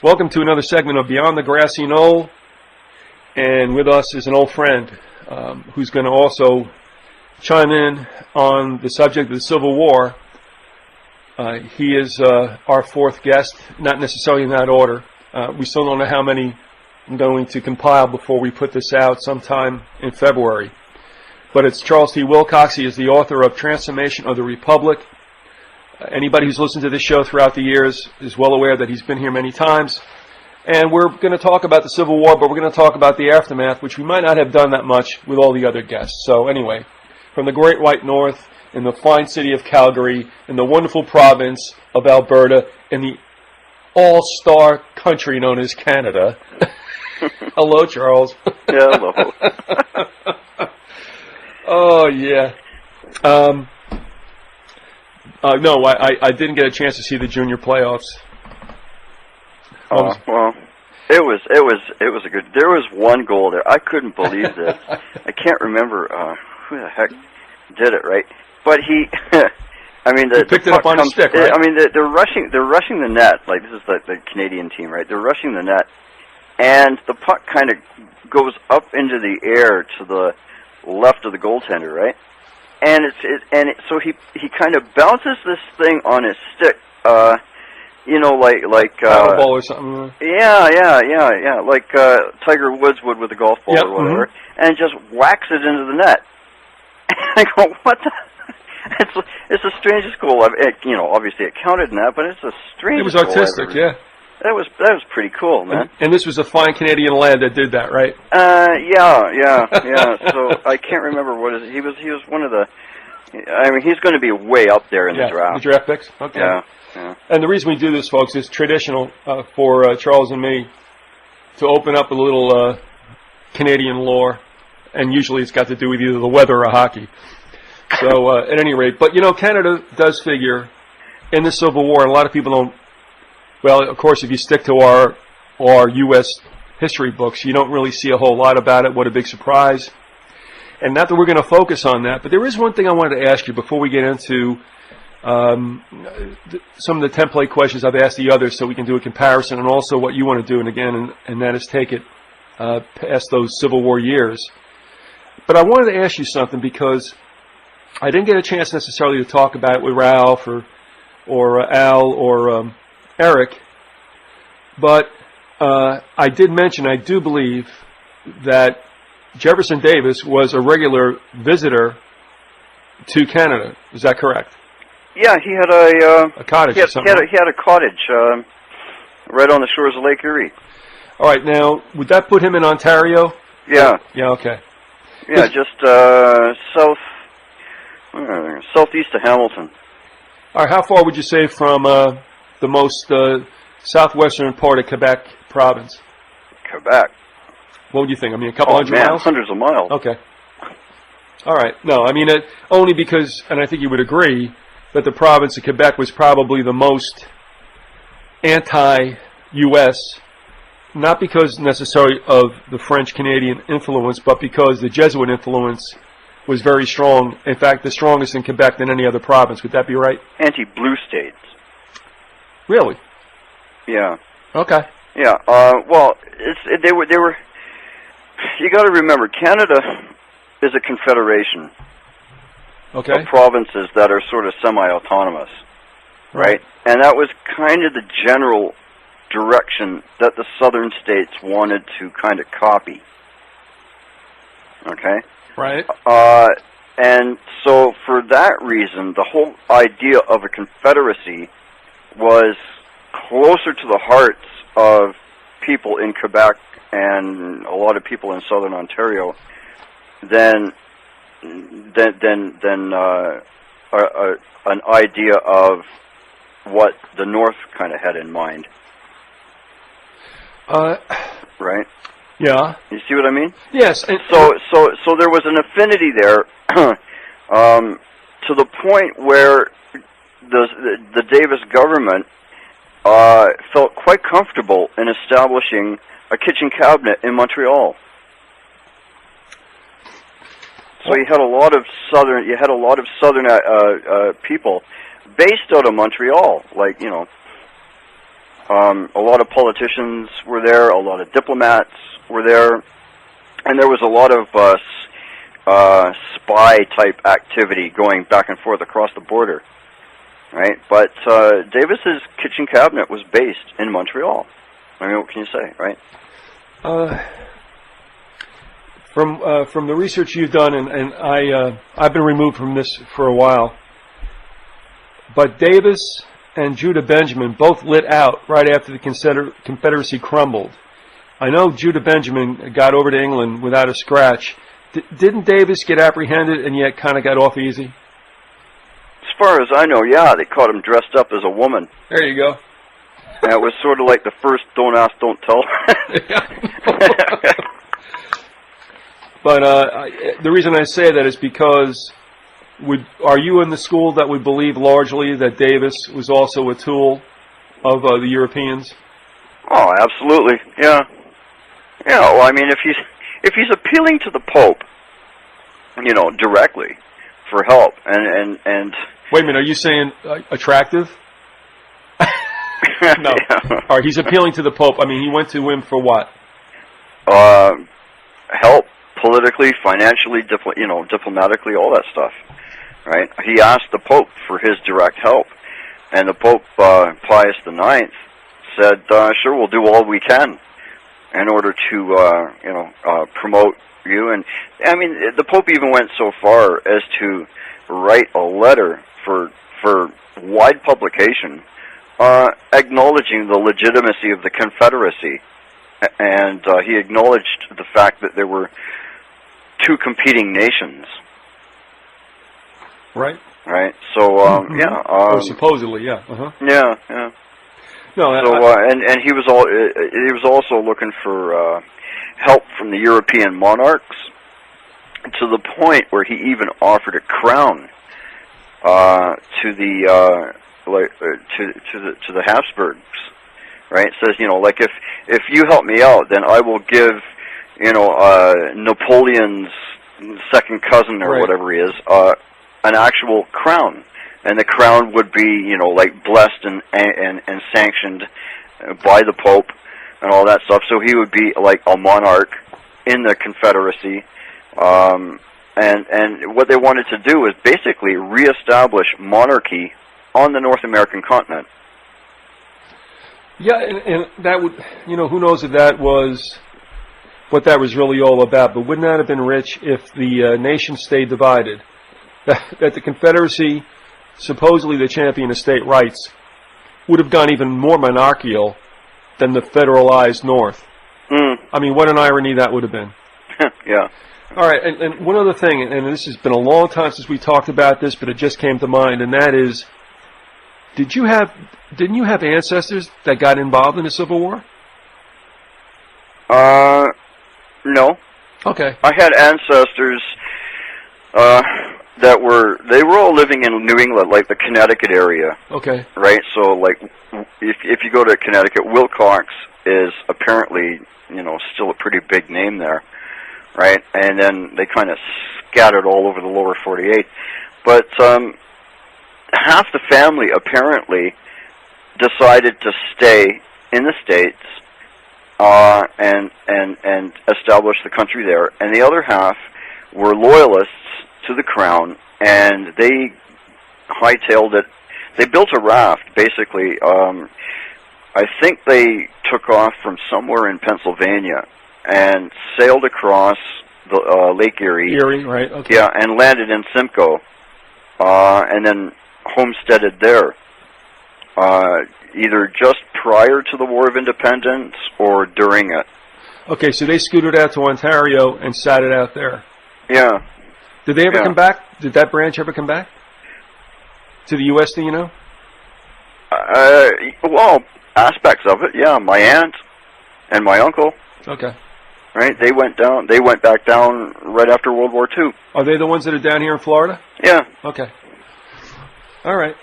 Welcome to another segment of Beyond the Grassy Knoll, and with us is an old friend who's going to also chime in on the subject of the Civil War. He is our fourth guest, not necessarily in that order. We still don't know how many I'm going to compile before we put this out sometime in February. But it's Charles T. Wilcox. He is the author of Transformation of the Republic. Anybody who's listened to this show throughout the years is well aware that he's been here many times. And we're going to talk about the Civil War, but we're going to talk about the aftermath, which we might not have done that much with all the other guests. So anyway, from the Great White North, in the fine city of Calgary, in the wonderful province of Alberta, in the all-star country known as Canada. Hello, Charles. Yeah, hello. Oh, yeah. No, I didn't get a chance to see the junior playoffs. Well, it was a good. There was one goal there. I couldn't believe this. I can't remember who the heck did it, right? But he, I mean, he picked it up on a stick, right? I mean, they're rushing the net. Like, this is the Canadian team, right? They're rushing the net, and the puck kind of goes up into the air to the left of the goaltender, right? And so he kind of bounces this thing on his stick, like paddle ball or something. Yeah, like Tiger Woods would with a golf ball or whatever, and just whacks it into the net. And I go, what the? It's the strangest goal. Obviously it counted in that, but it's the strangest. It was artistic, yeah. That was pretty cool, man. And this was a fine Canadian lad that did that, right? Yeah. So I can't remember he was one of the. I mean, he's going to be way up there in the draft. The draft picks. Okay. Yeah. And the reason we do this, folks, is traditional for Charles and me to open up a little Canadian lore, and usually it's got to do with either the weather or hockey. So at any rate, but Canada does figure in the Civil War, and a lot of people don't. Well, of course, if you stick to our U.S. history books, you don't really see a whole lot about it. What a big surprise. And not that we're going to focus on that, but there is one thing I wanted to ask you before we get into some of the template questions I've asked the others so we can do a comparison, and also what you want to do, and that is take it past those Civil War years. But I wanted to ask you something because I didn't get a chance necessarily to talk about it with Ralph or Al or Eric, but I did mention, I do believe, that Jefferson Davis was a regular visitor to Canada. Is that correct? Yeah, he had a cottage or something. He had a cottage right on the shores of Lake Erie. All right, now, would that put him in Ontario? Yeah. Yeah, okay. Yeah, just southeast of Hamilton. All right, how far would you say from the most southwestern part of Quebec province? Quebec. What would you think? I mean, a couple hundred miles? Hundreds of miles. Okay. All right. No, I mean, only because, and I think you would agree, that the province of Quebec was probably the most anti-U.S., not because necessarily of the French-Canadian influence, but because the Jesuit influence was very strong. In fact, the strongest in Quebec than any other province. Would that be right? Anti-blue states. Really? Yeah. Okay. Yeah. Well, they were. You got to remember, Canada is a confederation of provinces that are sort of semi-autonomous, right? And that was kind of the general direction that the southern states wanted to kind of copy. Okay? Right. And so for that reason, the whole idea of a confederacy was closer to the hearts of people in Quebec and a lot of people in southern Ontario than an idea of what the North kind of had in mind. Right? Yeah. You see what I mean? Yes. So there was an affinity there to the point where the Davis government felt quite comfortable in establishing a kitchen cabinet in Montreal. So you had a lot of southern people based out of Montreal, like A lot of politicians were there. A lot of diplomats were there, and there was a lot of spy-type activity going back and forth across the border, right? But Davis's kitchen cabinet was based in Montreal. I mean, what can you say, right? From the research you've done, and I've been removed from this for a while, but Davis and Judah Benjamin both lit out right after the Confederacy crumbled. I know Judah Benjamin got over to England without a scratch. Didn't Davis get apprehended and yet kind of got off easy? As far as I know, yeah, they caught him dressed up as a woman. There you go. And it was sort of like the first don't ask, don't tell. But the reason I say that is because are you in the school that would believe largely that Davis was also a tool of the Europeans? Oh, absolutely, yeah. Yeah, well, I mean, if he's appealing to the Pope, you know, directly for help, and wait a minute, are you saying attractive? No. Yeah. All right, he's appealing to the Pope. I mean, he went to him for what? Help politically, financially, diplomatically, all that stuff. Right? He asked the Pope for his direct help, and the Pope, Pius IX, said, "Sure, we'll do all we can in order to, promote you." And I mean, the Pope even went so far as to write a letter for wide publication, acknowledging the legitimacy of the Confederacy, and he acknowledged the fact that there were two competing nations. Right. Right. So yeah. Supposedly, yeah. Uh-huh. Yeah. Yeah. No. So and he was also looking for help from the European monarchs, to the point where he even offered a crown to the to the Habsburgs. Right. Says, like if you help me out, then I will give Napoleon's second cousin or whatever he is an actual crown, and the crown would be blessed and sanctioned by the Pope and all that stuff. So he would be like a monarch in the Confederacy, and what they wanted to do was basically reestablish monarchy on the North American continent. Yeah, and that would, who knows if that was what that was really all about, but wouldn't that have been rich if the nation stayed divided? That the Confederacy, supposedly the champion of state rights, would have gone even more monarchical than the federalized North. I mean, what an irony that would have been. Yeah. All right, and one other thing, and this has been a long time since we talked about this, but it just came to mind, and that is, didn't you have ancestors that got involved in the Civil War? No. Okay. I had ancestors they were all living in New England, like the Connecticut area. Okay. Right? So, like, if you go to Connecticut, Wilcox is apparently, still a pretty big name there. Right? And then they kind of scattered all over the lower 48. But half the family apparently decided to stay in the States and establish the country there, and the other half were loyalists to the crown, and they hightailed it. They built a raft, basically. I think they took off from somewhere in Pennsylvania and sailed across the Lake Erie. Erie, right? Okay. Yeah, and landed in Simcoe, and then homesteaded there, either just prior to the War of Independence or during it. Okay, so they scooted out to Ontario and sat it out there. Yeah. Did they ever come back? Did that branch ever come back to the U.S., do you know? Well, aspects of it, yeah. My aunt and my uncle. Okay. Right, they went back down right after World War II. Are they the ones that are down here in Florida? Yeah. Okay. All right.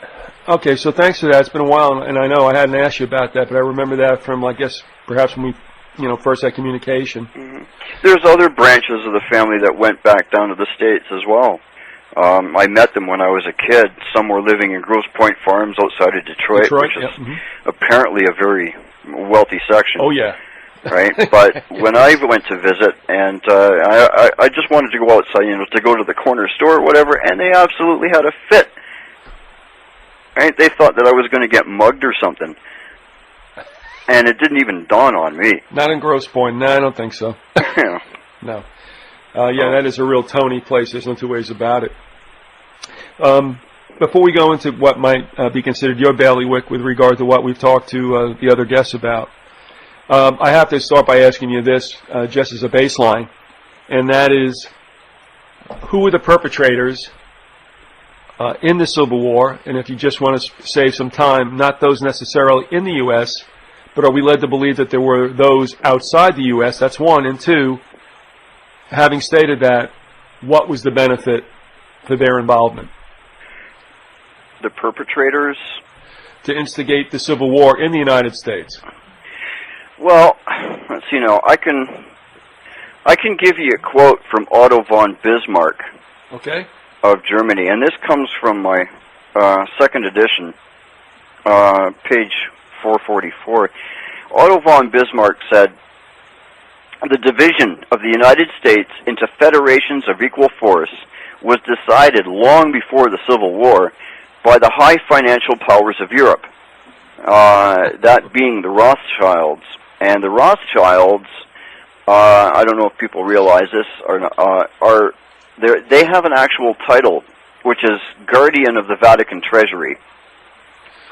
Okay, so thanks for that. It's been a while, and I know I hadn't asked you about that, but I remember that from, I guess, perhaps when we, first had communication. Mm-hmm. There's other branches of the family that went back down to the States as well. I met them when I was a kid. Some were living in Grosse Pointe Farms outside of Detroit, which is apparently a very wealthy section. Oh, yeah. Right? But when I went to visit, and I just wanted to go outside, to go to the corner store or whatever, and they absolutely had a fit. Right? They thought that I was going to get mugged or something. And it didn't even dawn on me. Not in Grosse Pointe. No, I don't think so. Yeah. No. That is a real Tony place. There's no two ways about it. Before we go into what might be considered your bailiwick with regard to what we've talked to the other guests about, I have to start by asking you this, just as a baseline, and that is, who were the perpetrators in the Civil War? And if you just want to save some time, not those necessarily in the U.S., but are we led to believe that there were those outside the U.S.? That's one. And two, having stated that, what was the benefit for their involvement? The perpetrators? To instigate the Civil War in the United States. Well, let's see now. I can give you a quote from Otto von Bismarck. Okay. Of Germany, and this comes from my second edition, page 444. Otto von Bismarck said, "The division of the United States into federations of equal force was decided long before the Civil War by the high financial powers of Europe, that being the Rothschilds. And the Rothschilds, I don't know if people realize this, they have an actual title, which is Guardian of the Vatican Treasury."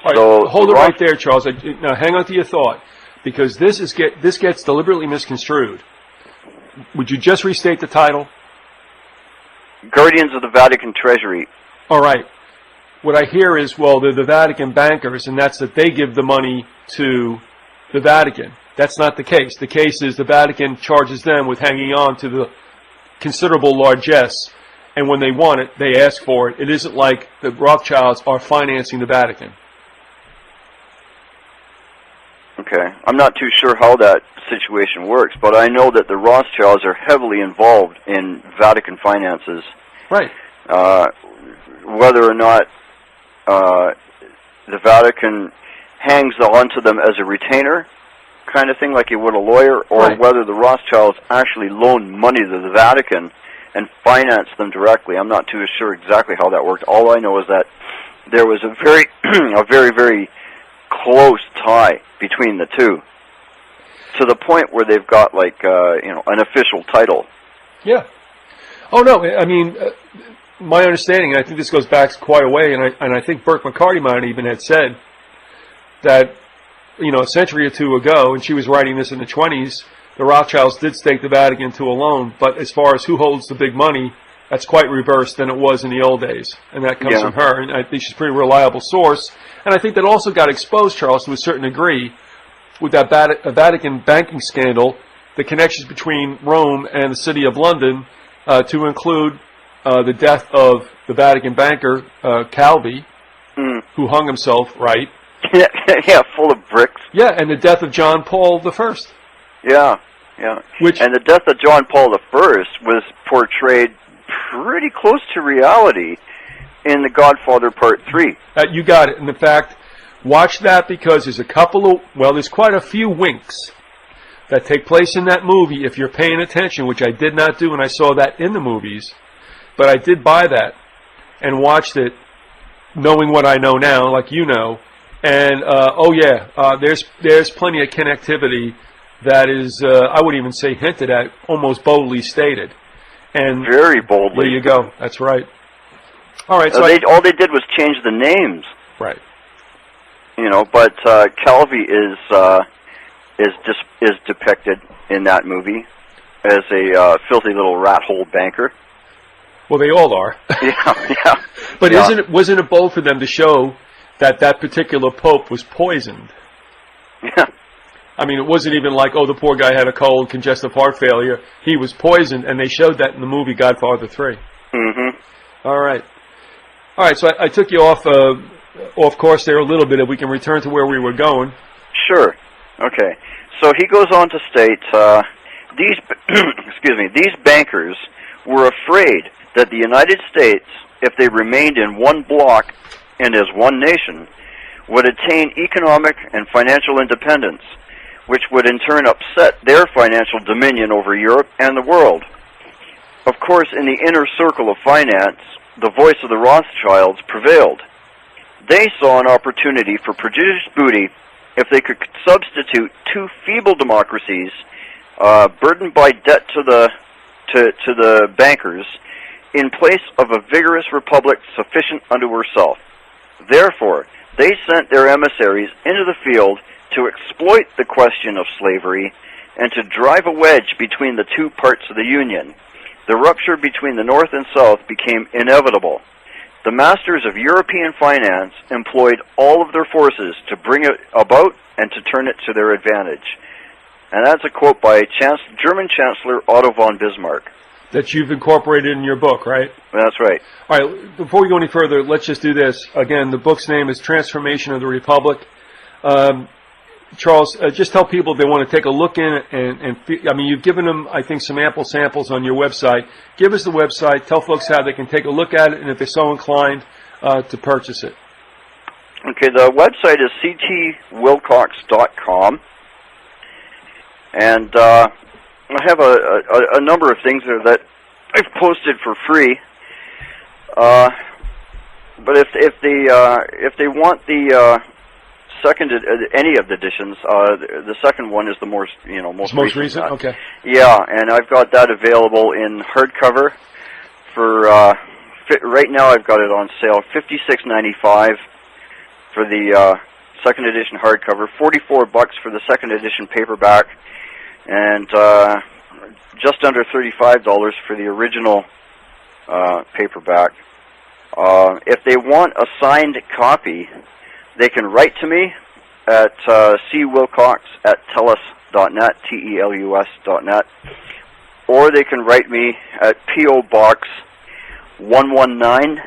All right, so hold it right there, Charles. Now, hang on to your thought, because this gets deliberately misconstrued. Would you just restate the title? Guardians of the Vatican Treasury. All right. What I hear is, well, they're the Vatican bankers, and that's that they give the money to the Vatican. That's not the case. The case is the Vatican charges them with hanging on to the considerable largesse, and when they want it, they ask for it. It isn't like the Rothschilds are financing the Vatican. Okay. I'm not too sure how that situation works, but I know that the Rothschilds are heavily involved in Vatican finances. Right. Whether or not the Vatican hangs on to them as a retainer kind of thing, like you would a lawyer, or whether the Rothschilds actually loan money to the Vatican and finance them directly. I'm not too sure exactly how that worked. All I know is that there was a very, very close tie between the two, to the point where they've got like an official title. Yeah. Oh no, I mean, my understanding, and I think this goes back quite a way, and I think Burke McCarty might even had said that, a century or two ago, and she was writing this in the 20s, the Rothschilds did stake the Vatican to a loan, but as far as who holds the big money, that's quite reversed than it was in the old days, and that comes from her, and I think she's a pretty reliable source. And I think that also got exposed, Charles, to a certain degree, with that Vatican banking scandal, the connections between Rome and the city of London, to include the death of the Vatican banker, Calvi, who hung himself, right? Yeah, full of bricks. Yeah, and the death of John Paul I. Yeah. And the death of John Paul I was portrayed pretty close to reality in The Godfather Part 3. You got it. And in fact, watch that, because there's quite a few winks that take place in that movie if you're paying attention, which I did not do when I saw that in the movies. But I did buy that and watched it knowing what I know now, like you know. And, there's plenty of connectivity that is, I wouldn't even say hinted at, almost boldly stated. And very boldly. There you go. That's right. All right. So all they did was change the names. Right. But Calvi is depicted in that movie as a filthy little rat hole banker. Well, they all are. Yeah. But wasn't it bold for them to show that particular pope was poisoned? Yeah. I mean, it wasn't even like, the poor guy had a cold, congestive heart failure. He was poisoned, and they showed that in the movie Godfather 3. Mm-hmm. All right, so I took you off course there a little bit. If we can return to where we were going. Sure. Okay. So he goes on to state, these bankers were afraid that the United States, if they remained in one bloc and as one nation, would attain economic and financial independence, which would in turn upset their financial dominion over Europe and the world. Of course, in the inner circle of finance, the voice of the Rothschilds prevailed. They saw an opportunity for prodigious booty if they could substitute two feeble democracies burdened by debt to the bankers in place of a vigorous republic sufficient unto herself. Therefore, they sent their emissaries into the field to exploit the question of slavery and to drive a wedge between the two parts of the Union. The rupture between the North and South became inevitable. The masters of European finance employed all of their forces to bring it about and to turn it to their advantage. And that's a quote by German Chancellor Otto von Bismarck. That you've incorporated in your book, right? That's right. All right, before we go any further, let's just do this. Again, the book's name is Transformation of the Republic. Charles, just tell people if they want to take a look in it, I mean, you've given them, I think, some ample samples on your website. Give us the website, tell folks how they can take a look at it, and if they're so inclined, to purchase it. Okay, the website is ctwilcox.com, and I have a number of things there that I've posted for free. But if they want the any of the editions, the second one is the most recent. Okay. Yeah, and I've got that available in hardcover for right now. I've got it on sale, $56.95 for the second edition hardcover, $44 for the second edition paperback, and just under $35 for the original paperback. If they want a signed copy, they can write to me at cwilcox@telus.net, TELUS.net, or they can write me at P.O. Box 119,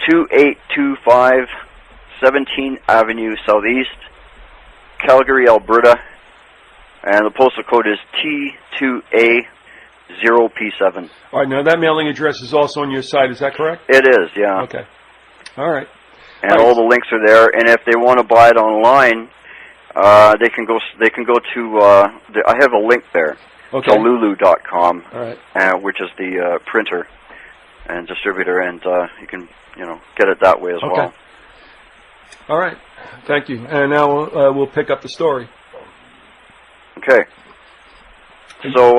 2825, 17th Avenue Southeast, Calgary, Alberta, and the postal code is T2A0P7. All right, now that mailing address is also on your site, is that correct? It is, yeah. Okay. All right. And all the links are there. And if they want to buy it online, they can go to. I have a link there. Okay. To lulu.com, all right. Which is the printer and distributor, and you can get it that way as well. All right. Thank you. And now we'll pick up the story. Okay. So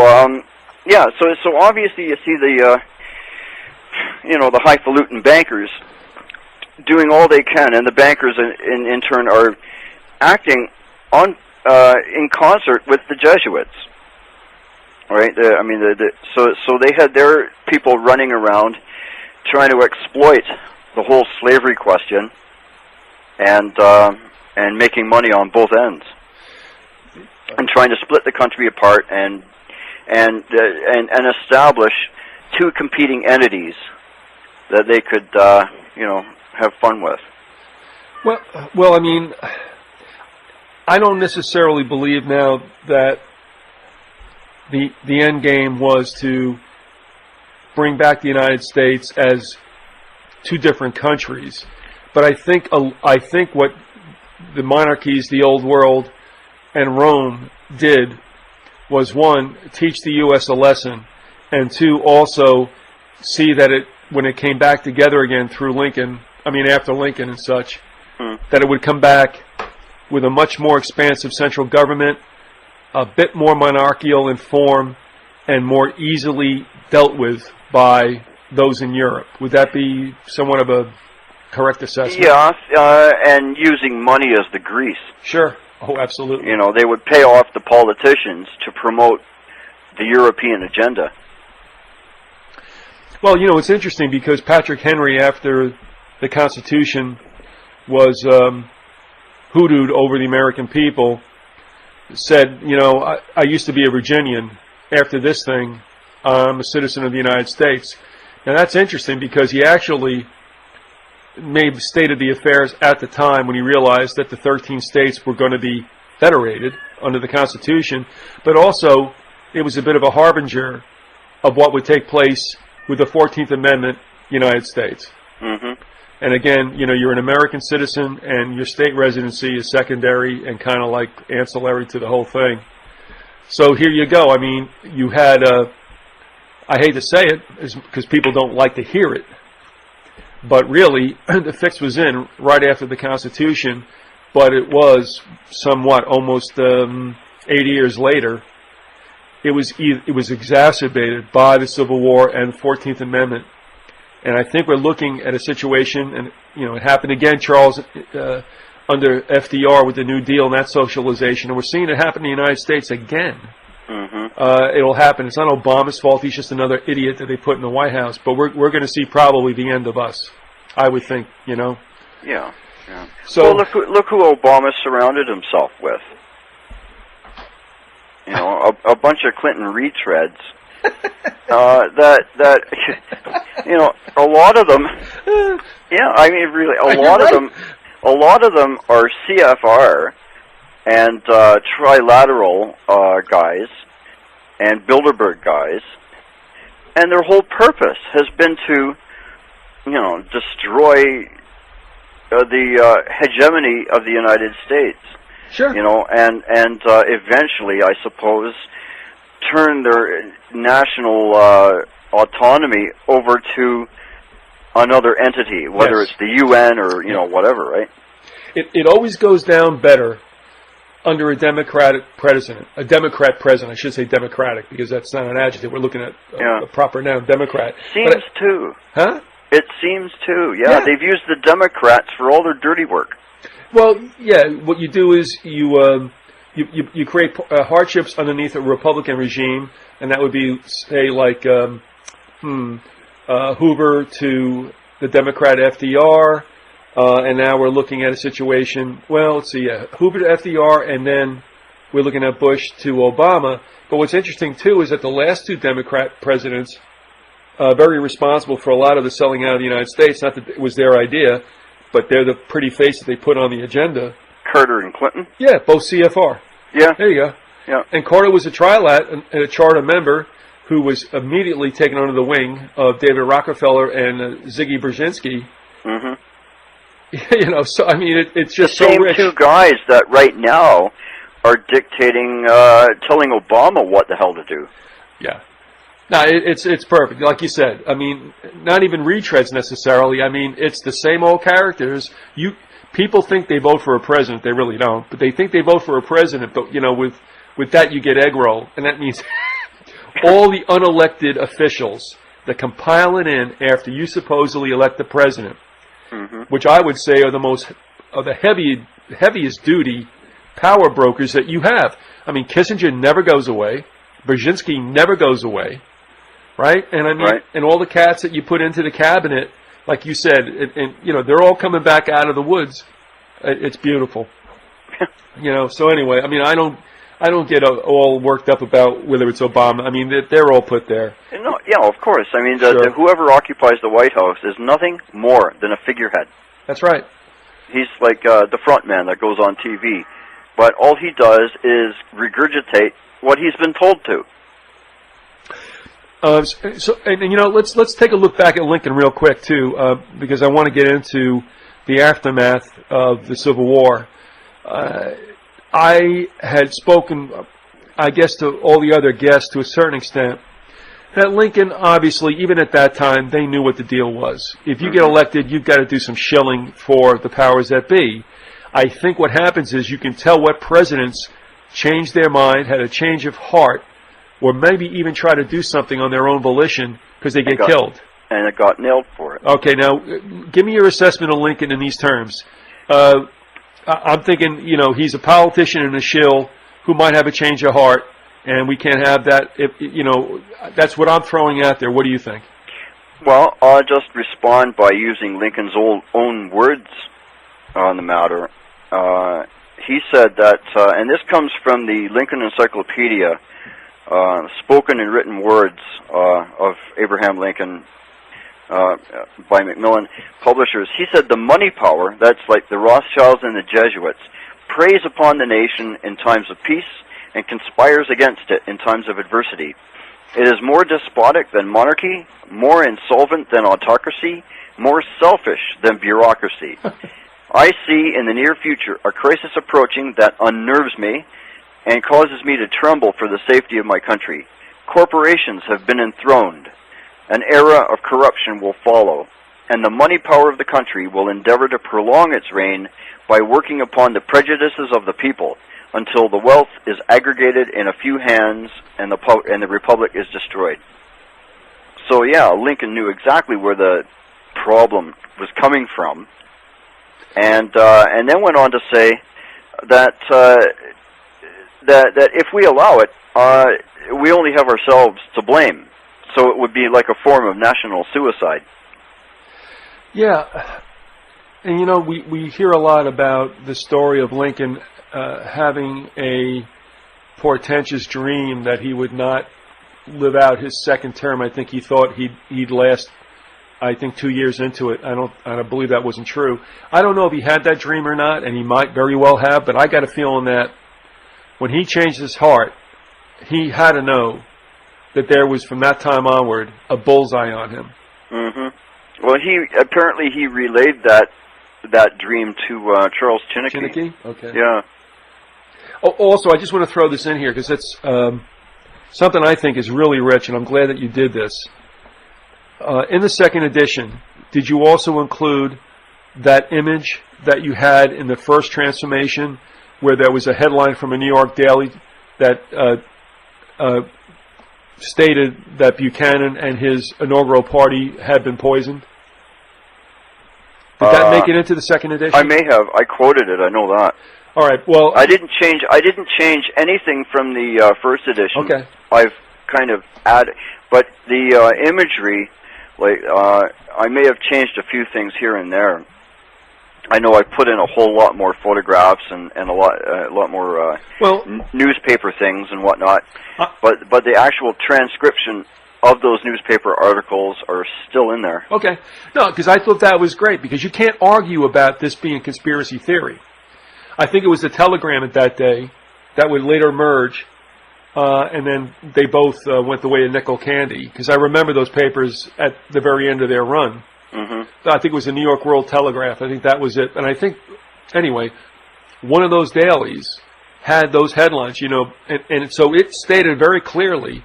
so obviously you see the the highfalutin bankers doing all they can, and the bankers in turn are acting on in concert with the Jesuits. Right? So they had their people running around trying to exploit the whole slavery question and making money on both ends, and trying to split the country apart and establish two competing entities that they could have fun with. Well, I mean, I don't necessarily believe now that the end game was to bring back the United States as two different countries, but I think what the monarchies, the old world, and Rome did was, one, teach the U.S. a lesson, and two, also see that when it came back together again through Lincoln, after Lincoln and such, that it would come back with a much more expansive central government, a bit more monarchical in form, and more easily dealt with by those in Europe. Would that be somewhat of a correct assessment? Yeah, and using money as the grease. Sure. Oh, absolutely. They would pay off the politicians to promote the European agenda. Well, it's interesting because Patrick Henry, after the Constitution was hoodooed over the American people, said, I used to be a Virginian. After this thing, I'm a citizen of the United States. Now, that's interesting because he actually stated the affairs at the time when he realized that the 13 states were going to be federated under the Constitution, but also it was a bit of a harbinger of what would take place with the 14th Amendment United States. Mm-hmm. And again, you're an American citizen, and your state residency is secondary and kind of like ancillary to the whole thing. So here you go. I mean, you had, I hate to say it, because people don't like to hear it, but really, the fix was in right after the Constitution, but it was somewhat almost 80 years later. It was exacerbated by the Civil War and the 14th Amendment. And I think we're looking at a situation, and it happened again, Charles, under FDR with the New Deal and that socialization, and we're seeing it happen in the United States again. Mm-hmm. It'll happen. It's not Obama's fault. He's just another idiot that they put in the White House. But we're going to see probably the end of us, I would think. Yeah. So well, look who Obama surrounded himself with. A bunch of Clinton retreads. That a lot of them. Yeah, I mean, really, a lot of them are CFR and trilateral guys and Bilderberg guys, and their whole purpose has been to, destroy the hegemony of the United States. Sure. And eventually, I suppose, turn their national autonomy over to another entity, whether Yes. it's the UN or whatever, right? It always goes down better under a Democratic president. A Democrat president, I should say Democratic, because that's not an adjective. We're looking at a proper noun, Democrat. Seems to. Huh? It seems to. Yeah, they've used the Democrats for all their dirty work. Well, yeah. What you do is you create hardships underneath a Republican regime, and that would be, say, like Hoover to the Democrat FDR, and now we're looking at a situation. Well, let's see, Hoover to FDR, and then we're looking at Bush to Obama. But what's interesting too is that the last two Democrat presidents, very responsible for a lot of the selling out of the United States. Not that it was their idea, but they're the pretty face that they put on the agenda. Carter and Clinton? Yeah, both CFR. Yeah. There you go. Yeah. And Carter was a trilat and a charter member who was immediately taken under the wing of David Rockefeller and Ziggy Brzezinski. Mm-hmm. So I mean, it's just the so same rich. two guys that right now are dictating, telling Obama what the hell to do. Yeah. No, it's perfect. Like you said, I mean, not even retreads necessarily. I mean, it's the same old characters. People think they vote for a president. They really don't. But they think they vote for a president. But, with that you get egg roll. And that means all the unelected officials that compile it in after you supposedly elect the president, which I would say are the heaviest duty power brokers that you have. I mean, Kissinger never goes away. Brzezinski never goes away. Right? And I mean, and all the cats that you put into the cabinet, like you said, and they're all coming back out of the woods. It's beautiful. So anyway, I mean, I don't get all worked up about whether it's Obama. I mean, they're all put there. No, yeah, of course. I mean, whoever occupies the White House is nothing more than a figurehead. That's right. He's like the front man that goes on TV. But all he does is regurgitate what he's been told to. Let's take a look back at Lincoln real quick too, because I want to get into the aftermath of the Civil War. I had spoken, I guess, to all the other guests to a certain extent, that Lincoln, obviously, even at that time, they knew what the deal was. If you get elected, you've got to do some shilling for the powers that be. I think what happens is you can tell what presidents changed their mind, had a change of heart, or maybe even try to do something on their own volition because they get killed. And it got nailed for it. Okay, now, give me your assessment of Lincoln in these terms. I'm thinking, he's a politician and a shill who might have a change of heart, and we can't have that. That's what I'm throwing out there. What do you think? Well, I'll just respond by using Lincoln's own words on the matter. He said that, and this comes from the Lincoln Encyclopedia, spoken and written words of Abraham Lincoln by Macmillan Publishers. He said, the money power, that's like the Rothschilds and the Jesuits, preys upon the nation in times of peace and conspires against it in times of adversity. It is more despotic than monarchy, more insolvent than autocracy, more selfish than bureaucracy. I see in the near future a crisis approaching that unnerves me and causes me to tremble for the safety of my country. Corporations have been enthroned. An era of corruption will follow, and the money power of the country will endeavor to prolong its reign by working upon the prejudices of the people until the wealth is aggregated in a few hands and the republic is destroyed. So yeah, Lincoln knew exactly where the problem was coming from, and then went on to say that that if we allow it, we only have ourselves to blame. So it would be like a form of national suicide. Yeah, and we hear a lot about the story of Lincoln having a portentous dream that he would not live out his second term. I think he thought he'd last, 2 years into it. I don't believe that wasn't true. I don't know if he had that dream or not, and he might very well have, but I got a feeling that when he changed his heart, he had to know that there was, from that time onward, a bullseye on him. Mm-hmm. Well, he relayed that dream to Charles Chinnicky. Chinnicky? Okay. Yeah. Oh, also, I just want to throw this in here because it's something I think is really rich, and I'm glad that you did this. In the second edition, did you also include that image that you had in the first transformation where there was a headline from a New York daily that stated that Buchanan and his inaugural party had been poisoned? Did that make it into the second edition? I may have. I quoted it. I know that. All right. Well, I didn't change anything from the first edition. Okay. I've kind of added, but the imagery, I may have changed a few things here and there. I know I put in a whole lot more photographs and a lot more newspaper things and whatnot. But the actual transcription of those newspaper articles are still in there. Okay. No, because I thought that was great, because you can't argue about this being conspiracy theory. I think it was the Telegram at that day that would later merge, and then they both went the way of nickel candy, because I remember those papers at the very end of their run. Mm-hmm. I think it was the New York World Telegraph. I think that was it. And I think, anyway, one of those dailies had those headlines, and so it stated very clearly.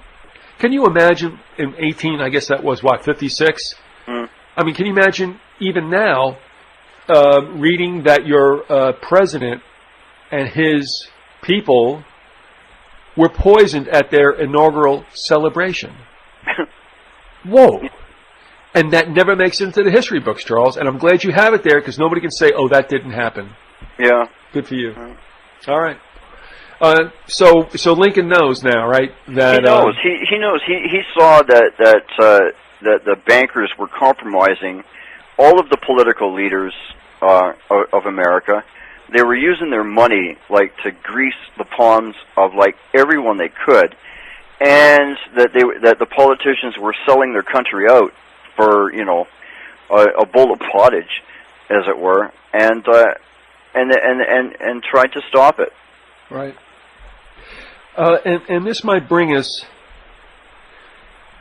Can you imagine in 56? Mm. I mean, can you imagine even now reading that your president and his people were poisoned at their inaugural celebration? Whoa. And that never makes it into the history books, Charles, and I'm glad you have it there, because nobody can say, oh, that didn't happen. Yeah. Good for you. All right. So Lincoln knows now, right? That he knows. He saw that the bankers were compromising all of the political leaders of America. They were using their money to grease the palms of everyone they could, and that the politicians were selling their country out for a bowl of pottage, as it were, and tried to stop it. Right. And this might bring us,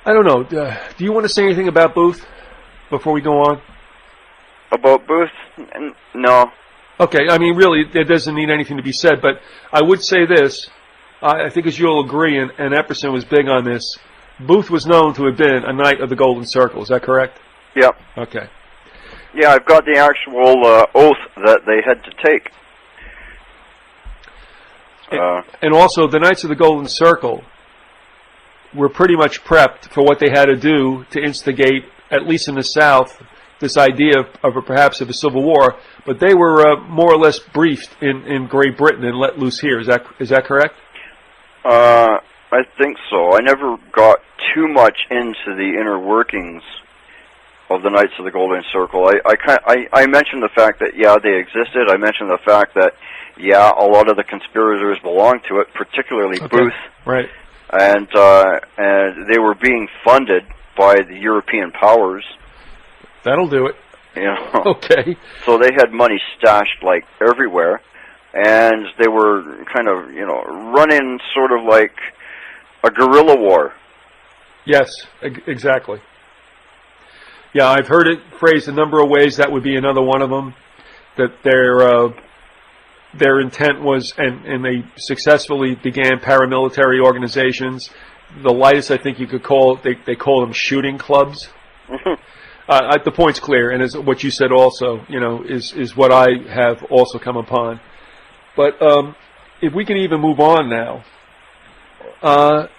I don't know, do you want to say anything about Booth before we go on? About Booth? No. Okay, I mean, really, there doesn't need anything to be said, but I would say this, I think as you'll agree, and Epperson was big on this, Booth was known to have been a Knight of the Golden Circle, is that correct? Yep. Okay. Yeah, I've got the actual oath that they had to take. And also, the Knights of the Golden Circle were pretty much prepped for what they had to do to instigate, at least in the South, this idea of perhaps of a civil war. But they were more or less briefed in Great Britain and let loose here. Is that correct? I think so. I never got too much into the inner workings of the Knights of the Golden Circle. I mentioned the fact that they existed. I mentioned the fact that a lot of the conspirators belonged to it, particularly Booth. Right. And they were being funded by the European powers. That'll do it. Okay. So they had money stashed everywhere, and they were kind of running sort of like a guerrilla war Yes, exactly. Yeah, I've heard it phrased a number of ways. That would be another one of them. That their intent was, and they successfully began paramilitary organizations. The lightest I think you could call it, they call them shooting clubs. The point's clear, and is what you said also, is what I have also come upon. But if we can even move on now, one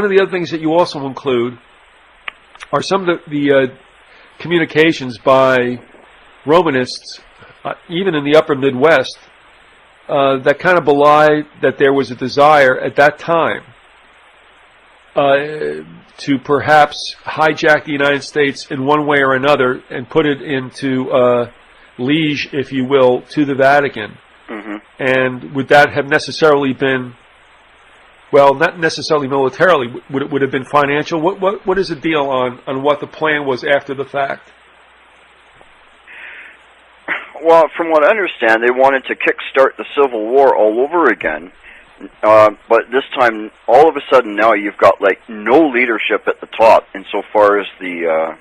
of the other things that you also include are some of the communications by Romanists, even in the upper Midwest, that kind of belie that there was a desire at that time to perhaps hijack the United States in one way or another and put it into liege, if you will, to the Vatican. Mm-hmm. And would that have necessarily been, well, not necessarily militarily, would it have been financial? What is the deal on what the plan was after the fact? Well, from what I understand, they wanted to kickstart the Civil War all over again. But this time, all of a sudden now you've got no leadership at the top insofar as the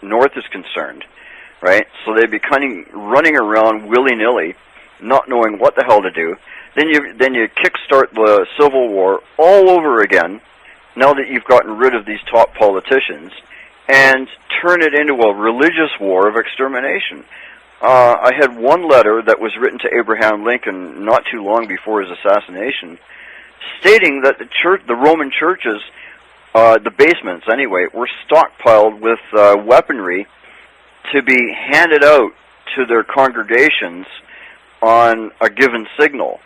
North is concerned, right? So they'd be kind of running around willy-nilly, not knowing what the hell to do. Then you kickstart the Civil War all over again, now that you've gotten rid of these top politicians, and turn it into a religious war of extermination. I had one letter that was written to Abraham Lincoln not too long before his assassination, stating that the Roman churches, the basements anyway, were stockpiled with weaponry to be handed out to their congregations on a given signal,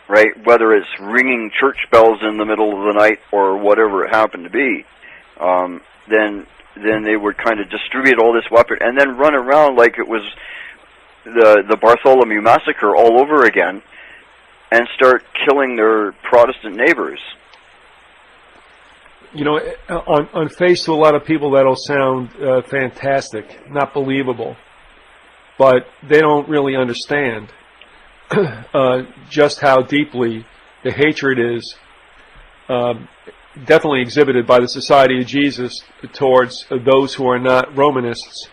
right? Whether it's ringing church bells in the middle of the night or whatever it happened to be, then they would kind of distribute all this weapon and then run around like it was the Bartholomew Massacre all over again and start killing their Protestant neighbors. On face to a lot of people that'll sound fantastic, not believable, but they don't really understand just how deeply the hatred is definitely exhibited by the Society of Jesus towards those who are not Romanists.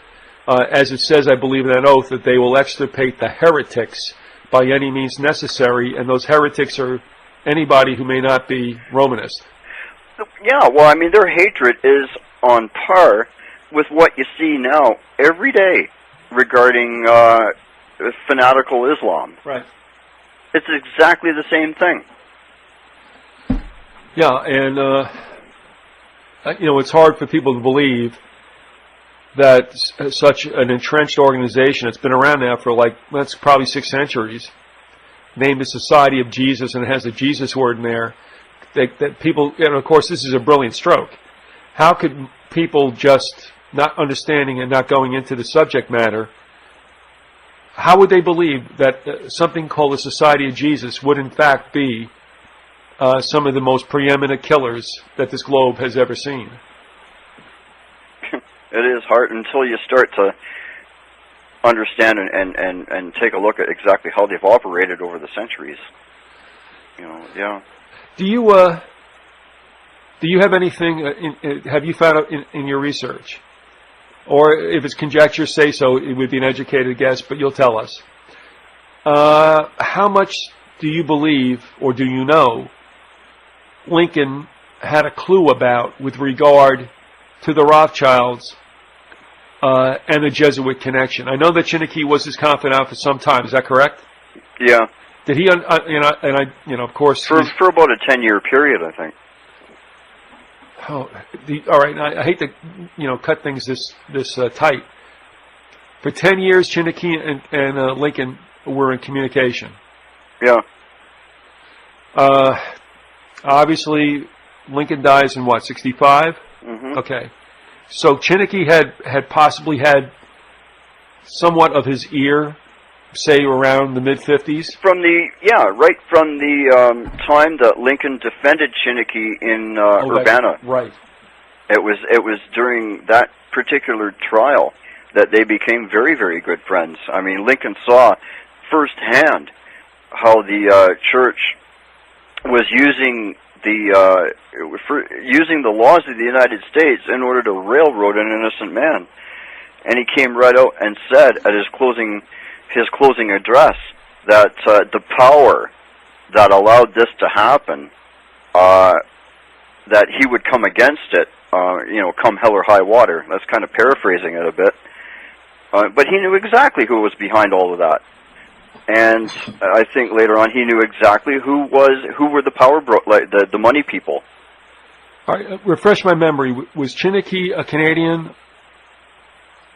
As it says, I believe in that oath, that they will extirpate the heretics by any means necessary, and those heretics are anybody who may not be Romanist. Yeah, well, I mean, their hatred is on par with what you see now every day regarding fanatical Islam. Right. It's exactly the same thing. Yeah, and it's hard for people to believe that such an entrenched organization that's been around now for that's probably 6 centuries, named the Society of Jesus, and it has the Jesus word in there, that people, and of course this is a brilliant stroke. How could people just not understanding and not going into the subject matter, how would they believe that something called the Society of Jesus would in fact be some of the most preeminent killers that this globe has ever seen? It is hard until you start to understand and take a look at exactly how they've operated over the centuries. Yeah. Do you have anything? Have you found out in your research, or if it's conjecture, say so? It would be an educated guess, but you'll tell us. How much do you believe, or do you know, Lincoln had a clue about with regard to the Rothschilds and the Jesuit connection? I know that Chinnicky was his confidant for some time. Is that correct? Yeah. Did he? Of course, for about a 10-year period, I think. Oh, all right. I hate to, cut things this tight. For 10 years, Chinnicky and Lincoln were in communication. Yeah. Obviously, Lincoln dies in what, 65? Mm-hmm. Okay. So Chinnicky had possibly had somewhat of his ear, say around the mid-50s? Right from the time that Lincoln defended Chinnicky in Urbana. Right. It was during that particular trial that they became very, very good friends. I mean, Lincoln saw firsthand how the church was using for using the laws of the United States in order to railroad an innocent man. And he came right out and said at his closing address that the power that allowed this to happen, that he would come against it, come hell or high water. That's kind of paraphrasing it a bit. But he knew exactly who was behind all of that. And I think later on he knew exactly who were the the money people. All right, refresh my memory. Was Chinnicky a Canadian?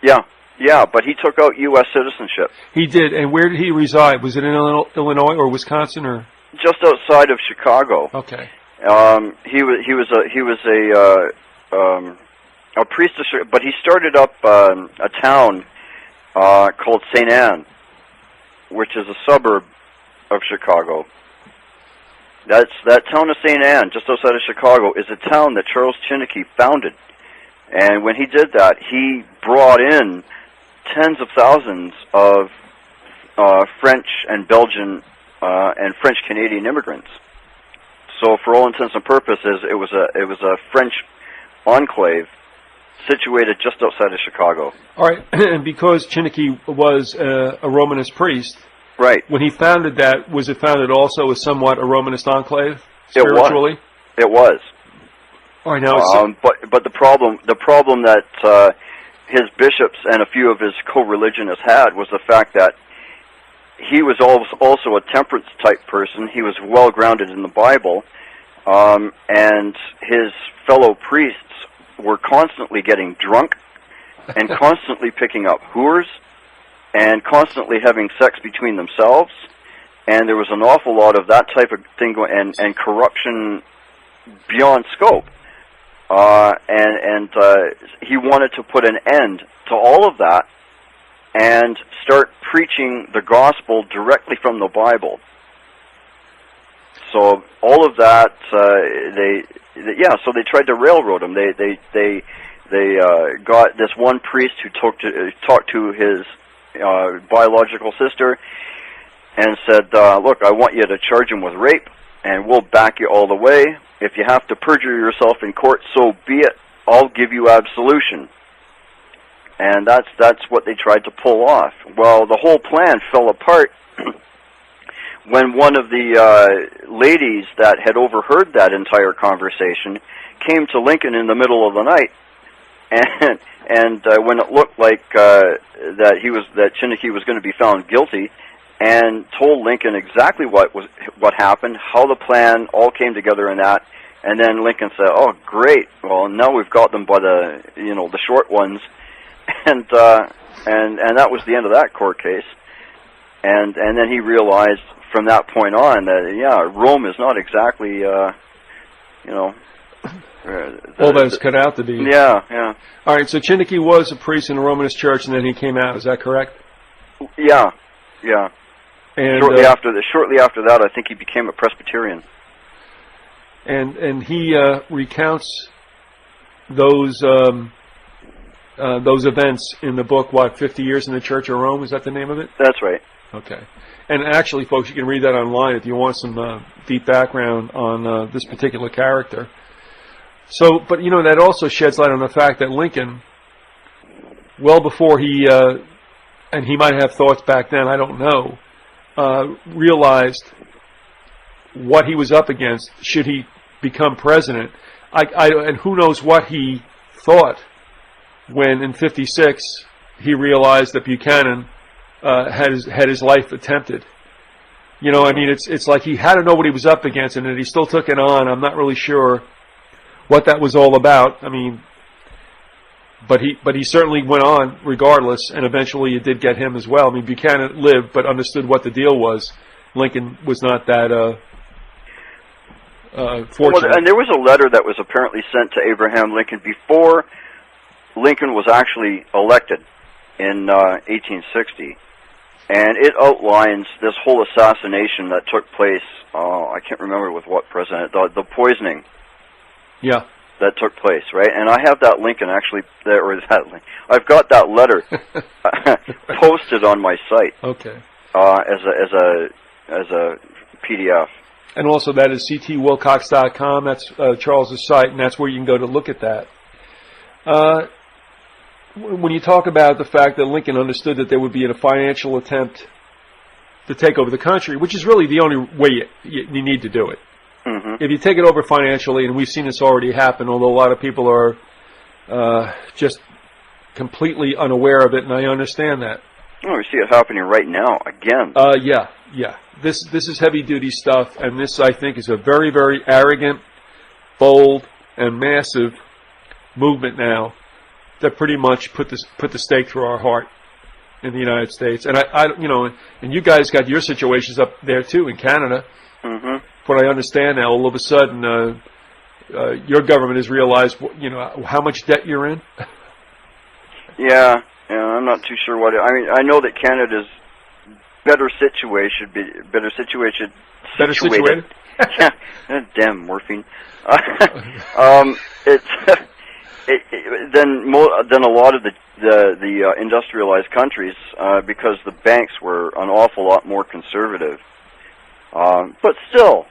Yeah, but he took out U.S. citizenship. He did, and where did he reside? Was it in Illinois or Wisconsin or? Just outside of Chicago. Okay. He was a priest, but he started up a town called St. Anne, which is a suburb of Chicago. That town of St. Anne, just outside of Chicago, is a town that Charles Chinnicky founded. And when he did that, he brought in tens of thousands of French and Belgian and French Canadian immigrants. So, for all intents and purposes, it was a French enclave situated just outside of Chicago. All right, and because Chinnicky was a Romanist priest, right? When he founded that, was it founded also as somewhat a Romanist enclave spiritually? It was. All right, now, but the problem that his bishops and a few of his co-religionists had was the fact that he was also a temperance type person. He was well grounded in the Bible, and his fellow priests were constantly getting drunk and constantly picking up whores and constantly having sex between themselves. And there was an awful lot of that type of thing going, and corruption beyond scope. And he wanted to put an end to all of that and start preaching the gospel directly from the Bible. So all of that, so they tried to railroad him. They got this one priest who talked to his biological sister and said, "Look, I want you to charge him with rape, and we'll back you all the way. If you have to perjure yourself in court, so be it. I'll give you absolution." And that's what they tried to pull off. Well, the whole plan fell apart when one of the ladies that had overheard that entire conversation came to Lincoln in the middle of the night, and when it looked like that Chinnicky was going to be found guilty, and told Lincoln exactly what happened, how the plan all came together in that. And then Lincoln said, "Oh, great! Well, now we've got them by the short ones," and that was the end of that court case. And then he realized from that point on that Rome is not exactly all that it's cut out to be. Yeah. All right, so Chinnicky was a priest in the Romanist Church, and then he came out. Is that correct? Yeah. And shortly after that, I think he became a Presbyterian. And he recounts those events in the book. 50 Years in the Church of Rome? Is that the name of it? That's right. Okay. And actually, folks, you can read that online if you want some deep background on this particular character. So, but that also sheds light on the fact that Lincoln, well before he, and he might have thoughts back then, I don't know, realized what he was up against should he become president. And who knows what he thought when in '56 he realized that Buchanan had his life attempted. It's like he had to know what he was up against, and that he still took it on. I'm not really sure what that was all about. But he certainly went on regardless, and eventually it did get him as well. Buchanan lived, but understood what the deal was. Lincoln was not that fortunate. Well, and there was a letter that was apparently sent to Abraham Lincoln before Lincoln was actually elected in 1860, and it outlines this whole assassination that took place. I can't remember with what president. The poisoning. Yeah. That took place, right? And I have that Lincoln actually there, or that link. I've got that letter posted on my site. Okay. As a PDF. And also that is ctwilcox.com. That's Charles's site, and that's where you can go to look at that. When you talk about the fact that Lincoln understood that there would be a financial attempt to take over the country, which is really the only way you need to do it. Mm-hmm. If you take it over financially, and we've seen this already happen, although a lot of people are just completely unaware of it, and I understand that. Oh, we see it happening right now again. Yeah. This is heavy-duty stuff, and this, I think, is a very, very arrogant, bold, and massive movement now that pretty much put the stake through our heart in the United States. And and you guys got your situations up there too in Canada. Mm-hmm. What I understand now, all of a sudden, your government has realized, how much debt you're in. Yeah, I'm not too sure what. I mean, I know that Canada's better situated. Yeah, damn morphine. It's than a lot of the industrialized countries because the banks were an awful lot more conservative. But still,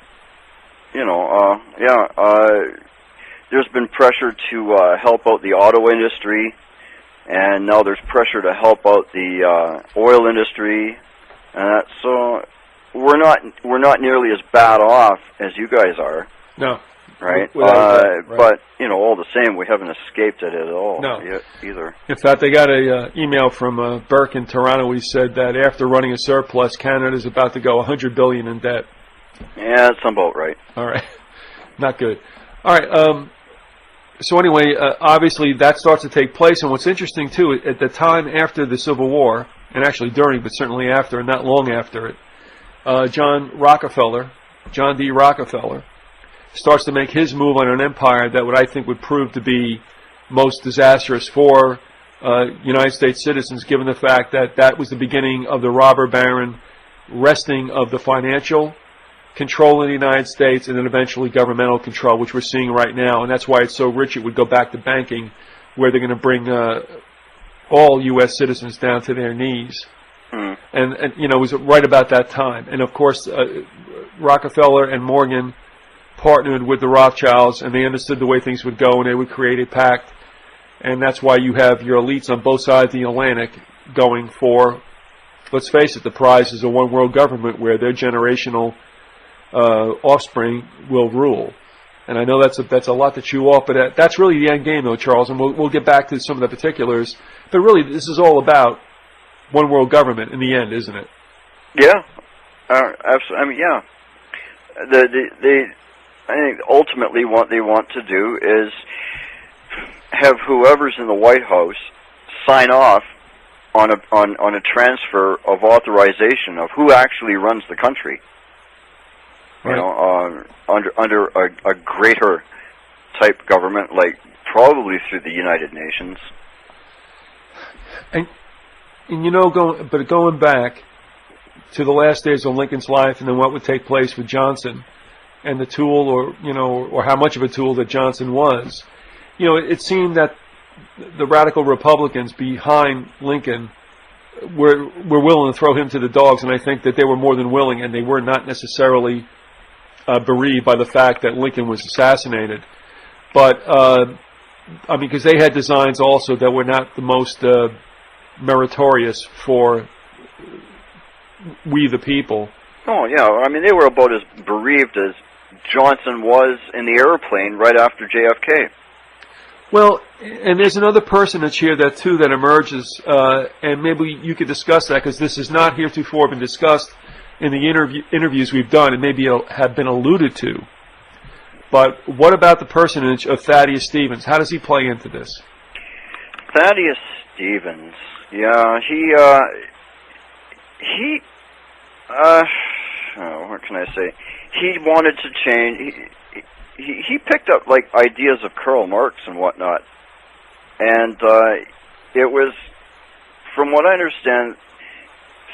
there's been pressure to help out the auto industry, and now there's pressure to help out the oil industry, so we're not nearly as bad off as you guys are. No. Right? Right. But, all the same, we haven't escaped it at all either. In fact, I got an email from Burke in Toronto. He said that after running a surplus, Canada's about to go $100 billion in debt. Yeah, that's about right. All right. Not good. All right. So anyway, obviously that starts to take place. And what's interesting, too, at the time after the Civil War, and actually during, but certainly after, and not long after it, John D. Rockefeller, starts to make his move on an empire that I think would prove to be most disastrous for United States citizens, given the fact that was the beginning of the robber baron wresting of the financial control in the United States and then eventually governmental control, which we're seeing right now. And that's why it's so rich it would go back to banking, where they're going to bring all U.S. citizens down to their knees. Mm. And it was right about that time. And, of course, Rockefeller and Morgan partnered with the Rothschilds, and they understood the way things would go, and they would create a pact. And that's why you have your elites on both sides of the Atlantic going for, let's face it, the prize is a one-world government where their generational offspring will rule. And I know that's a lot to chew off, but that's really the end game, though, Charles, and we'll get back to some of the particulars. But really, this is all about one-world government in the end, isn't it? Yeah. Absolutely. I mean, yeah. I think ultimately what they want to do is have whoever's in the White House sign off on a transfer of authorization of who actually runs the country. Right. Under a greater type government, like probably through the United Nations. And going back to the last days of Lincoln's life, and then what would take place with Johnson, and the tool, or how much of a tool that Johnson was. It seemed that the radical Republicans behind Lincoln were willing to throw him to the dogs, and I think that they were more than willing, and they were not necessarily bereaved by the fact that Lincoln was assassinated. But, because they had designs also that were not the most meritorious for we the people. Oh, yeah. I mean, they were about as bereaved as Johnson was in the airplane right after JFK. Well, and there's another personage here that emerges, and maybe you could discuss that, because this has not heretofore been discussed in the interviews we've done, and maybe have been alluded to. But what about the personage of Thaddeus Stevens? How does he play into this? Thaddeus Stevens, yeah, what can I say? He wanted to change. He picked up like ideas of Karl Marx and whatnot, and it was, from what I understand,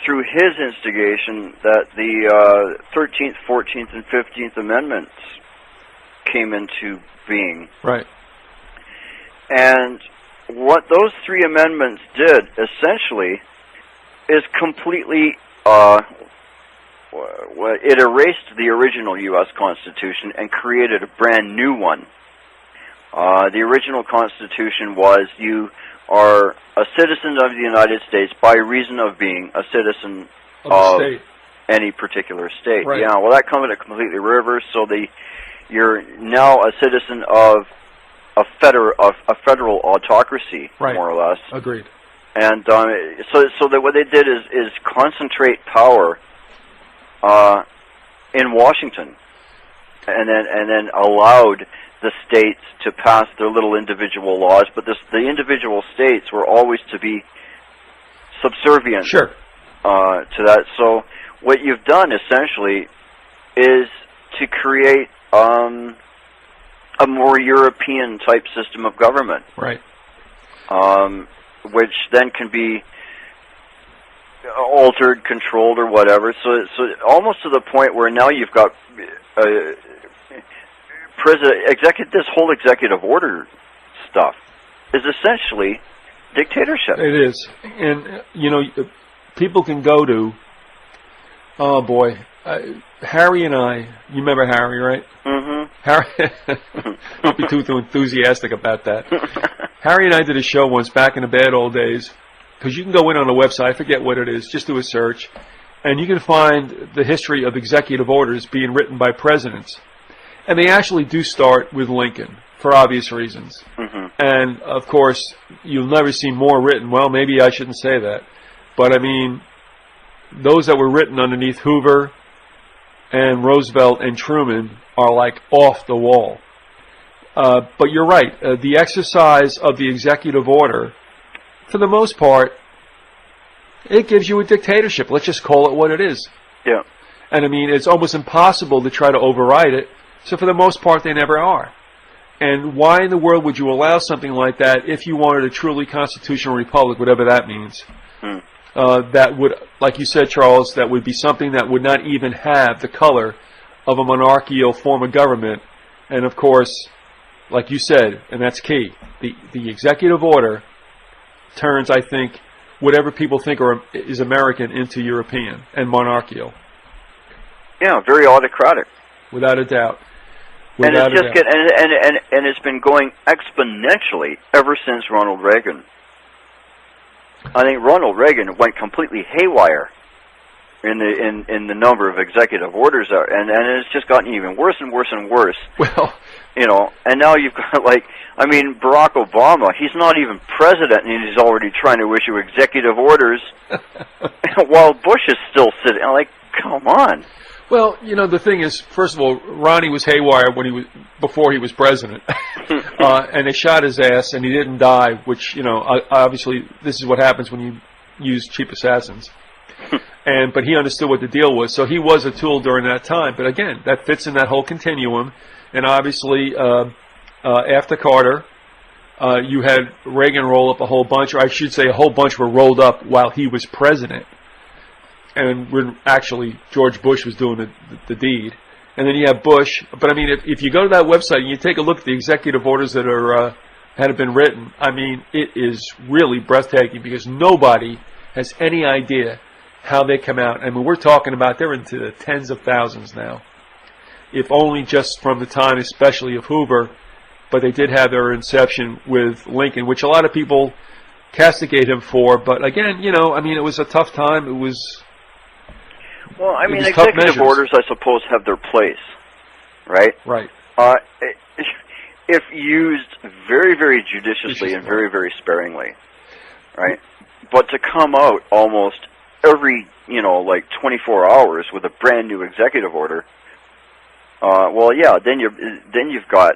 through his instigation that the 13th, 14th, and 15th Amendments came into being. Right. And what those three amendments did, essentially, is completely it erased the original U.S. Constitution and created a brand new one. The original Constitution was you are a citizen of the United States by reason of being a citizen of any particular state. Right. Yeah, well, that comes in a completely reverse. So you're now a citizen of a federal autocracy, right, more or less. Agreed. And so that what they did is concentrate power in Washington, and then allowed the states to pass their little individual laws, but the individual states were always to be subservient, sure, to that. So what you've done essentially is to create a more European type system of government, right? Which then can be altered, controlled, or whatever. So almost to the point where now you've got this whole executive order stuff is essentially dictatorship. It is, and people can go to. Oh boy, Harry and I. You remember Harry, right? Mm-hmm. Harry, don't be too enthusiastic about that. Harry and I did a show once back in the bad old days, because you can go in on a website, I forget what it is, just do a search, and you can find the history of executive orders being written by presidents. And they actually do start with Lincoln, for obvious reasons. Mm-hmm. And, of course, you'll never see more written. Well, maybe I shouldn't say that. But, I mean, those that were written underneath Hoover and Roosevelt and Truman are, like, off the wall. But you're right. The exercise of the executive order, for the most part, it gives you a dictatorship. Let's just call it what it is. Yeah. And, I mean, it's almost impossible to try to override it. So for the most part, they never are. And why in the world would you allow something like that if you wanted a truly constitutional republic, whatever that means? That would, like you said, Charles, that would be something that would not even have the color of a monarchical form of government. And, of course, like you said, and that's key, the executive order turns, I think, whatever people think is American into European and monarchical. Yeah, very autocratic. Without a doubt. And it's just and it's been going exponentially ever since Ronald Reagan. I think Ronald Reagan went completely haywire in the number of executive orders, and it's just gotten even worse and worse and worse. Well, and now you've got Barack Obama. He's not even president, and he's already trying to issue executive orders, while Bush is still sitting. I'm like, come on. Well, the thing is, first of all, Ronnie was haywire before he was president, and they shot his ass, and he didn't die. Which obviously, this is what happens when you use cheap assassins. But he understood what the deal was, so he was a tool during that time. But again, that fits in that whole continuum. And obviously, after Carter, you had Reagan roll up a whole bunch, or I should say, a whole bunch were rolled up while he was president. And when actually George Bush was doing the deed. And then you have Bush. But I mean, if you go to that website and you take a look at the executive orders that have been written, I mean, it is really breathtaking because nobody has any idea how they come out. I mean, we're talking about they're into the tens of thousands now. If only just from the time, especially of Hoover, but they did have their inception with Lincoln, which a lot of people castigate him for. But again, it was a tough time. It was. Well, I mean, executive orders, I suppose, have their place, right? Right. If used very, very judiciously and very, very sparingly, right? But to come out almost every, 24 hours with a brand new executive order, then you've got,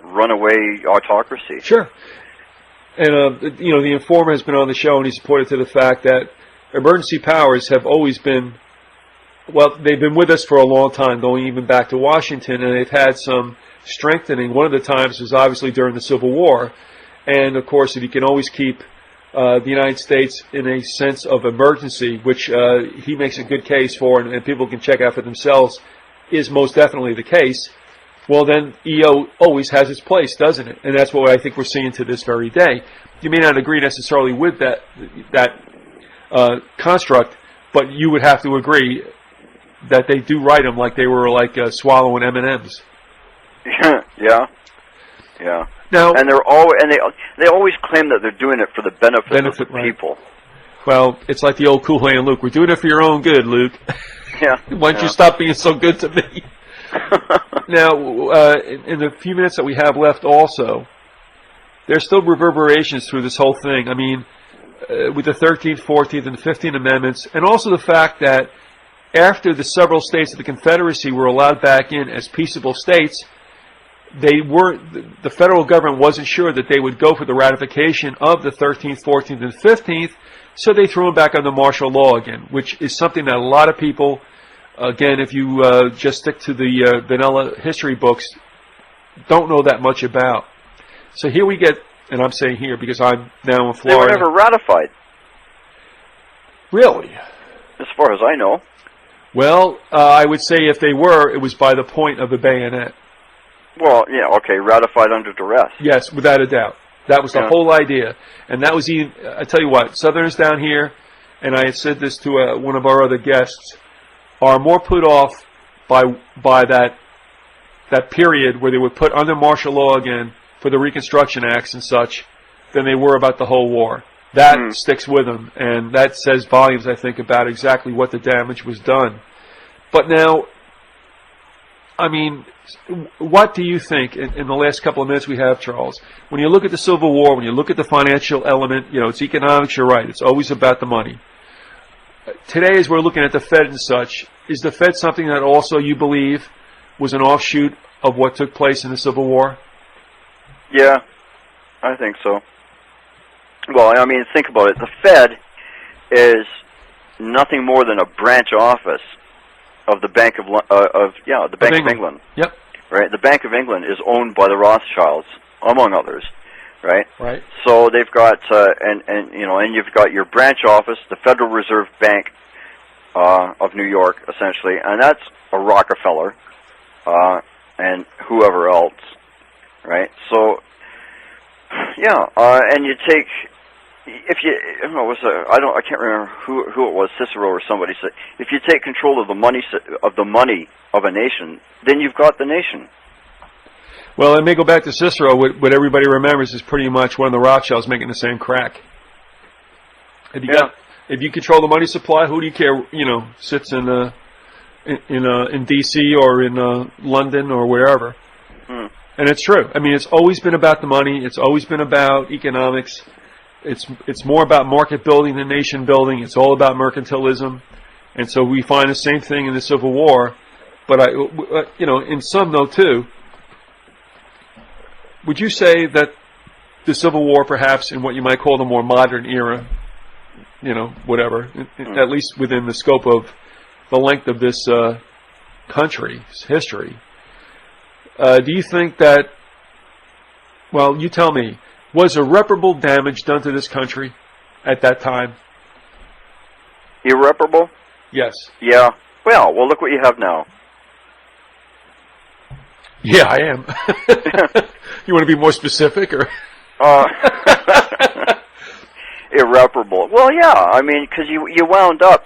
runaway autocracy. Sure. And, the informer has been on the show, and he's pointed to the fact that emergency powers have always been. Well, they've been with us for a long time, going even back to Washington, and they've had some strengthening. One of the times was obviously during the Civil War. And, of course, if you can always keep the United States in a sense of emergency, which he makes a good case for, and people can check out for themselves, is most definitely the case, well, then EO always has its place, doesn't it? And that's what I think we're seeing to this very day. You may not agree necessarily with that construct, but you would have to agree that they do write them like they were like swallowing M&Ms. Yeah. Yeah. Now, and they always claim that they're doing it for the benefit of the people. Well, it's like the old Kool-Aid and Luke. We're doing it for your own good, Luke. Yeah. Why don't you stop being so good to me? Now, in the few minutes that we have left also, there's still reverberations through this whole thing. I mean, with the 13th, 14th, and 15th Amendments, and also the fact that after the several states of the Confederacy were allowed back in as peaceable states, the federal government wasn't sure that they would go for the ratification of the 13th, 14th, and 15th, so they threw them back under martial law again, which is something that a lot of people, again, if you just stick to the vanilla history books, don't know that much about. So here we get, and I'm saying here because I'm now in Florida. They were never ratified. Really? As far as I know. Well, I would say if they were, it was by the point of the bayonet. Well, yeah, okay, ratified under duress. Yes, without a doubt. That was the whole idea. And that was even, I tell you what, Southerners down here, and I had said this to one of our other guests, are more put off by that period where they were put under martial law again for the Reconstruction Acts and such than they were about the whole war. That sticks with them, and that says volumes, I think, about exactly what the damage was done. But now, I mean, what do you think in the last couple of minutes we have, Charles? When you look at the Civil War, when you look at the financial element, it's economics, you're right. It's always about the money. Today, as we're looking at the Fed and such, is the Fed something that also you believe was an offshoot of what took place in the Civil War? Yeah, I think so. Well, I mean, think about it. The Fed is nothing more than a branch office of the Bank of England. Yep. Right. The Bank of England is owned by the Rothschilds, among others. Right. Right. So they've got and you've got your branch office, the Federal Reserve Bank of New York, essentially, and that's a Rockefeller and whoever else. Right. So yeah, and you take. I can't remember who it was, Cicero or somebody said, if you take control of the money of a nation, then you've got the nation. Well, let me go back to Cicero. What everybody remembers is pretty much one of the Rothschilds making the same crack. If you control the money supply, who do you care? Sits in D.C. or in London or wherever. And it's true. I mean, it's always been about the money. It's always been about economics. It's more about market building than nation building. It's all about mercantilism, and so we find the same thing in the Civil War. But in some though too, would you say that the Civil War, perhaps in what you might call the more modern era, whatever, at least within the scope of the length of this country's history, do you think that? Well, you tell me. Was irreparable damage done to this country at that time? Irreparable? Yes. Yeah. Well, look what you have now. Yeah, I am. You want to be more specific, or? Irreparable. Well, yeah. I mean, because you wound up,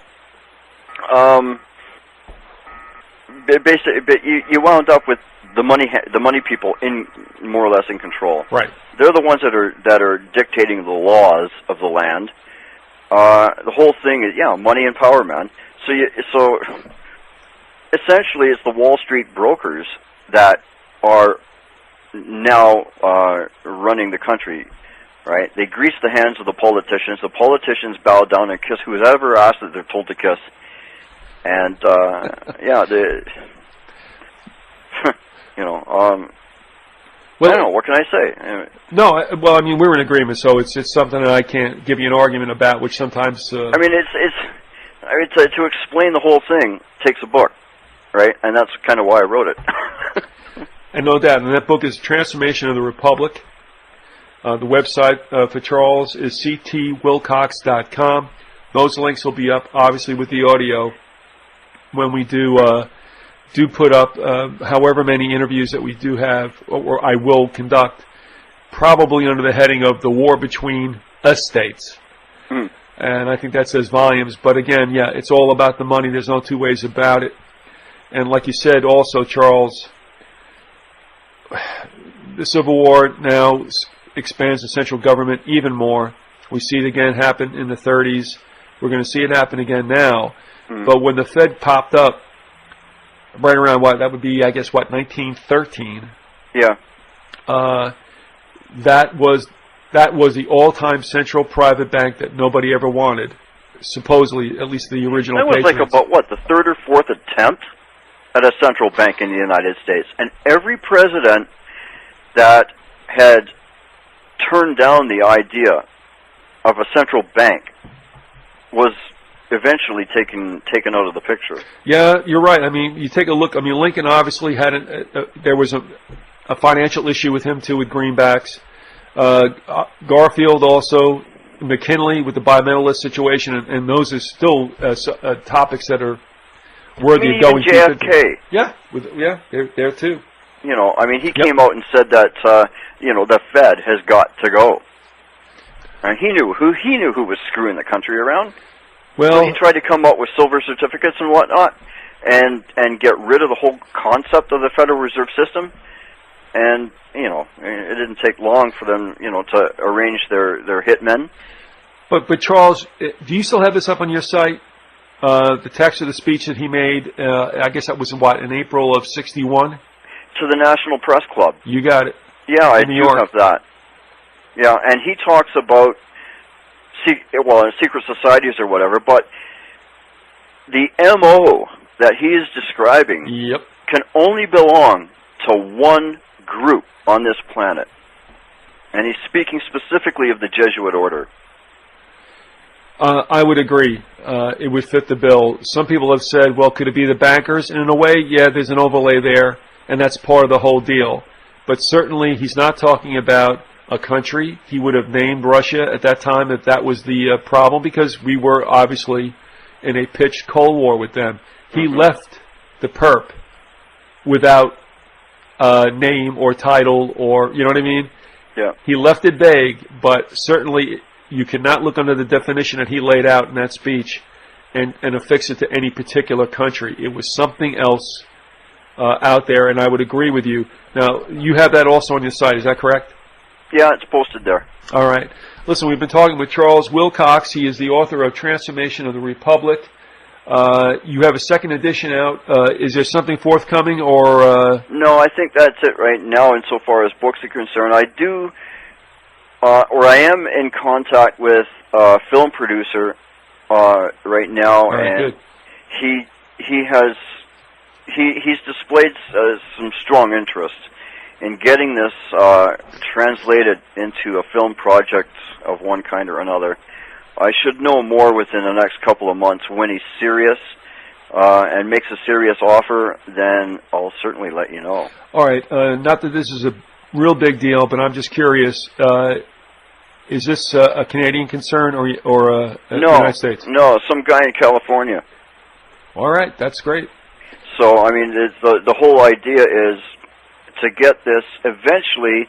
basically, you wound up with the money people in more or less in control. Right. They're the ones that are dictating the laws of the land. The whole thing is money and power, man. So essentially, it's the Wall Street brokers that are now running the country. Right? They grease the hands of the politicians. The politicians bow down and kiss whoever asks that they're told to kiss. And well, I don't know. What can I say? No, well, I mean, we're in agreement, so it's something that I can't give you an argument about, which sometimes. I mean, to explain the whole thing takes a book, right? And that's kind of why I wrote it. And no doubt, and that book is Transformation of the Republic. The website for Charles is ctwilcox.com. Those links will be up, obviously, with the audio when we do put up however many interviews that we do have, or I will conduct, probably under the heading of the war between us states. And I think that says volumes. But again, yeah, it's all about the money. There's no two ways about it. And like you said also, Charles, the Civil War now expands the central government even more. We see it again happen in the 30s. We're going to see it happen again now. But when the Fed popped up, right around that would be, I guess, 1913. Yeah. That was the all-time central private bank that nobody ever wanted. Supposedly, at least the original. That was patrons. like about the third or fourth attempt at a central bank in the United States, and every president that had turned down the idea of a central bank was eventually taken out of the picture. Yeah, you're right. I mean, you take a look. I mean, Lincoln obviously had there was a financial issue with him too, with greenbacks. Garfield also, McKinley with the bimetalist situation, and those are still topics that are worthy of going deep into. JFK. Yeah, there too. You know, I mean, he came out and said that the Fed has got to go. And he knew who was screwing the country around. Well, he tried to come up with silver certificates and whatnot, and get rid of the whole concept of the Federal Reserve System. And it didn't take long for them, to arrange their hitmen. But Charles, do you still have this up on your site? The text of the speech that he made, I guess that was in April of '61? To the National Press Club. You got it. Yeah, I do have that. Yeah, and he talks about secret societies or whatever, but the MO that he is describing can only belong to one group on this planet. And he's speaking specifically of the Jesuit order. I would agree. It would fit the bill. Some people have said, well, could it be the bankers? And in a way, yeah, there's an overlay there, and that's part of the whole deal. But certainly he's not talking about a country. He would have named Russia at that time if that was the problem, because we were obviously in a pitched Cold War with them. He left the perp without name or title, or, you know what I mean? Yeah. He left it vague, but certainly you cannot look under the definition that he laid out in that speech and affix it to any particular country. It was something else out there, and I would agree with you. Now, you have that also on your site, is that correct? Yeah, it's posted there. All right. Listen, we've been talking with Charles Wilcox. He is the author of Transformation of the Republic. You have a second edition out. Is there something forthcoming, or? No, I think that's it right now insofar as books are concerned. I do, or I am in contact with a film producer right now, and good. he's displayed some strong interest in getting this translated into a film project of one kind or another. I should know more within the next couple of months. When he's serious and makes a serious offer, then I'll certainly let you know. All right. Not that this is a real big deal, but I'm just curious. Is this a Canadian concern or United States? No, some guy in California. All right. That's great. So, I mean, the whole idea is to get this eventually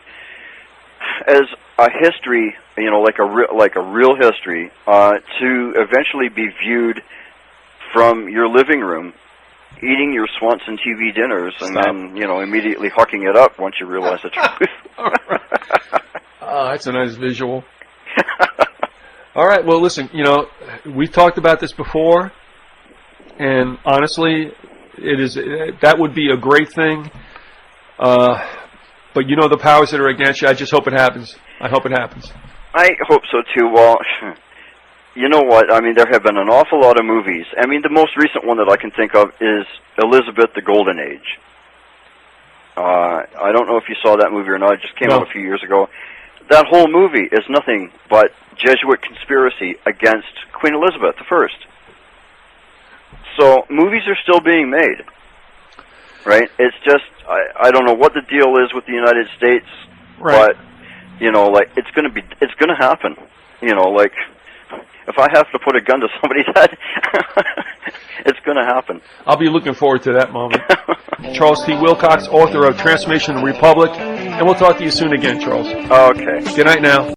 as a history, like a real history, to eventually be viewed from your living room, eating your Swanson TV dinners, and then immediately hucking it up once you realize the truth. All right. Oh, that's a nice visual. All right. Well, listen. We've talked about this before, and honestly, that would be a great thing. But the powers that are against you, I just hope it happens. I hope it happens. I hope so too. Well, you know what? I mean, there have been an awful lot of movies. I mean, the most recent one that I can think of is Elizabeth the Golden Age. I don't know if you saw that movie or not. It just came out a few years ago. That whole movie is nothing but Jesuit conspiracy against Queen Elizabeth I. So movies are still being made, right? It's just I don't know what the deal is with the United States, right. But it's going to happen. Like if I have to put a gun to somebody's head, it's going to happen. I'll be looking forward to that moment. Charles T. Wilcox, author of Transformation of the Republic, and we'll talk to you soon again, Charles. Okay. Good night now.